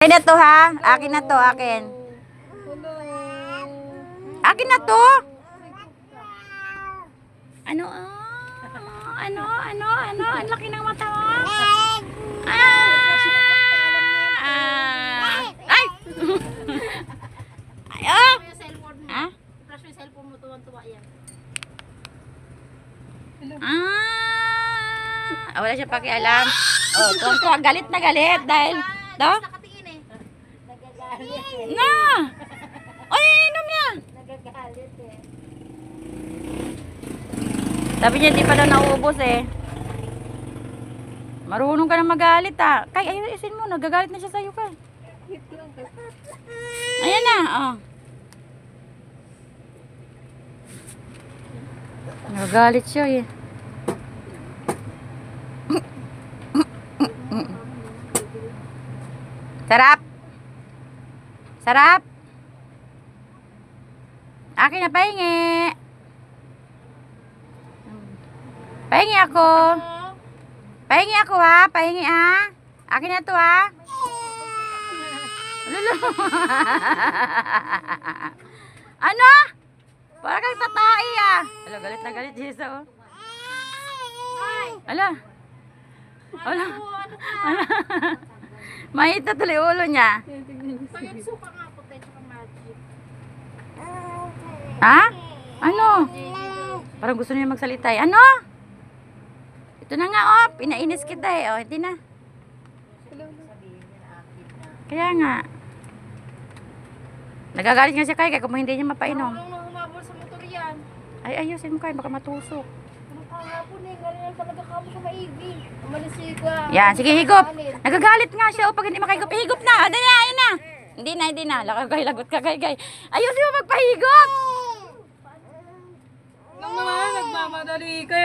Akin na to ha. Akin na to, akin. Akin na to. Ano? Ang laki ng mata mo. Ay! Ayo! Ha? Flash yung cellphone mo, tuwan-tuwa yan. Wala siya pakialam. Oh, tuwang-tuwa, galit na galit dahil do? Nakatingin eh. Nagagalit Na! Ay, inom niya. Nagagalit eh. Sabi niya di pa daw nauubos eh. Marunong ka na magalit ah. Kay, ayusin mo, nagagalit na siya sa'yo ka. Ayan na, oh. Nagagalit siya eh. Sarap. Sarap. Akin na pahingi. Pahingi ako. Pahingi ako ha. Pahingi ha. Akin na to ha. Lulu. Ano? Parang kang tatai ah. Ala, galit na galit Jessa oh. Ala. Ala. Ala. Mahita tuloy ulo niya. Pagyan suka nga po tayo sa magic. Ha? Ano? Parang gusto niya magsalita eh. Ano? Ito na nga oh. Pinainis kita eh. Oh, hindi na. Kaya nga. Nagagalit nga siya kaya kung hindi niya mapainom. Nang humabol sa motor yan. Ay, ayusin mo kaya baka matusok. Anong kahapon eh, galing talaga kamo sa maigi. Umalis si Ika. Yan, sige higop. Nagagalit nga siya. O, pag hindi makahigop, higop na. Ano na, ayun na. Hindi na. Lakagay, lagot ka, gay. Ayusin mo magpahigop. Nang naman, nagmamadali kayo.